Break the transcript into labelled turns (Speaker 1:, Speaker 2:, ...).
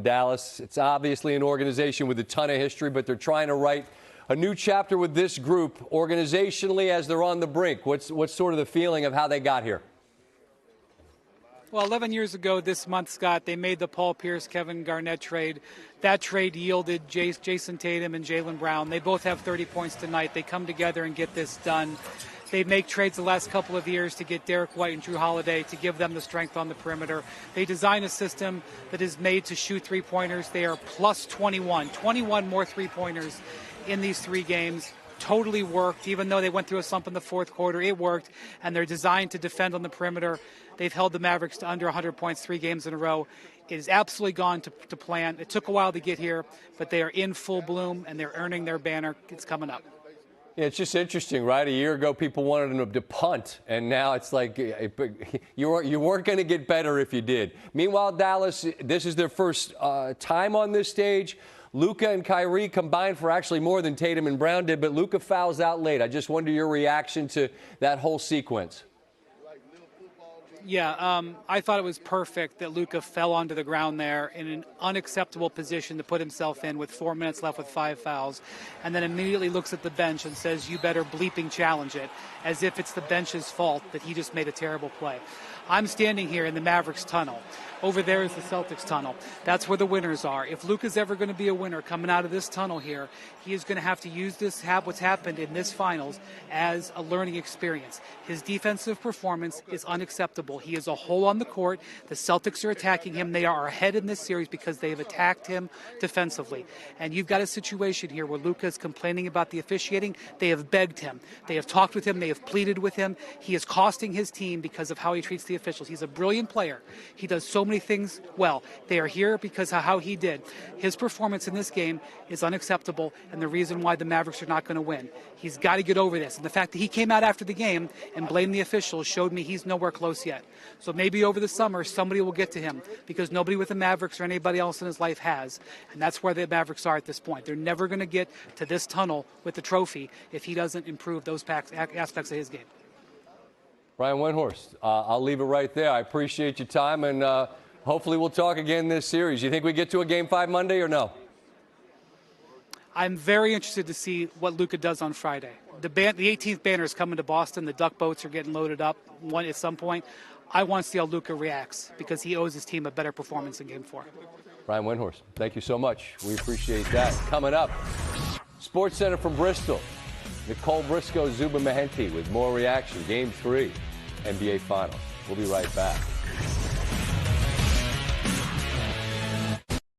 Speaker 1: Dallas. It's obviously an organization with a ton of history, but they're trying to write a new chapter with this group organizationally as they're on the brink. What's sort of the feeling of how they got here?
Speaker 2: Well, 11 years ago this month, Scott, they made the Paul Pierce, Kevin Garnett trade. That trade yielded Jason Tatum and Jaylen Brown. They both have 30 points tonight. They come together and get this done. They make trades the last couple of years to get Derek White and Drew Holiday to give them the strength on the perimeter. They design a system that is made to shoot three-pointers. They are plus 21 more three-pointers in these 3 games. Totally worked. Even though they went through a slump in the fourth quarter, it worked, and they're designed to defend on the perimeter. They've held the Mavericks to under 100 points 3 games in a row. It has absolutely gone to plan. It took a while to get here, but they are in full bloom, and they're earning their banner. It's coming up.
Speaker 1: Yeah, it's just interesting, right? A year ago, people wanted them to punt, and now it's like you weren't going to get better if you did. Meanwhile, Dallas, this is their first time on this stage. Luka and Kyrie combined for actually more than Tatum and Brown did, but Luka fouls out late. I just wonder your reaction to that whole sequence.
Speaker 2: Yeah, I thought it was perfect that Luka fell onto the ground there in an unacceptable position to put himself in with 4 minutes left with 5 fouls, and then immediately looks at the bench and says, "You better bleeping challenge it," as if it's the bench's fault that he just made a terrible play. I'm standing here in the Mavericks tunnel. Over there is the Celtics tunnel. That's where the winners are. If Luka's ever going to be a winner coming out of this tunnel here, he is going to have to use what's happened in this finals as a learning experience. His defensive performance is unacceptable. He is a hole on the court. The Celtics are attacking him. They are ahead in this series because they have attacked him defensively. And you've got a situation here where Luka is complaining about the officiating. They have begged him. They have talked with him. They have pleaded with him. He is costing his team because of how he treats the officials. He's a brilliant player. He does so many things well. They are here because of how he did. His performance in this game is unacceptable, and the reason why the Mavericks are not going to win. He's got to get over this. And the fact that he came out after the game and blamed the officials showed me he's nowhere close yet. So maybe over the summer somebody will get to him, because nobody with the Mavericks or anybody else in his life has. And that's where the Mavericks are at this point. They're never going to get to this tunnel with the trophy if he doesn't improve those aspects of his game.
Speaker 1: Brian Windhorst, I'll leave it right there. I appreciate your time, and hopefully we'll talk again this series. You think we get to a Game 5 Monday or no?
Speaker 2: I'm very interested to see what Luka does on Friday. The 18th banner is coming to Boston. The duck boats are getting loaded up at some point. I want to see how Luka reacts, because he owes his team a better performance in Game 4.
Speaker 1: Brian Windhorst, thank you so much. We appreciate that. Coming up, Sports Center from Bristol. Nicole Briscoe, Zuba Mahenti with more reaction. Game 3, NBA Finals. We'll be right back.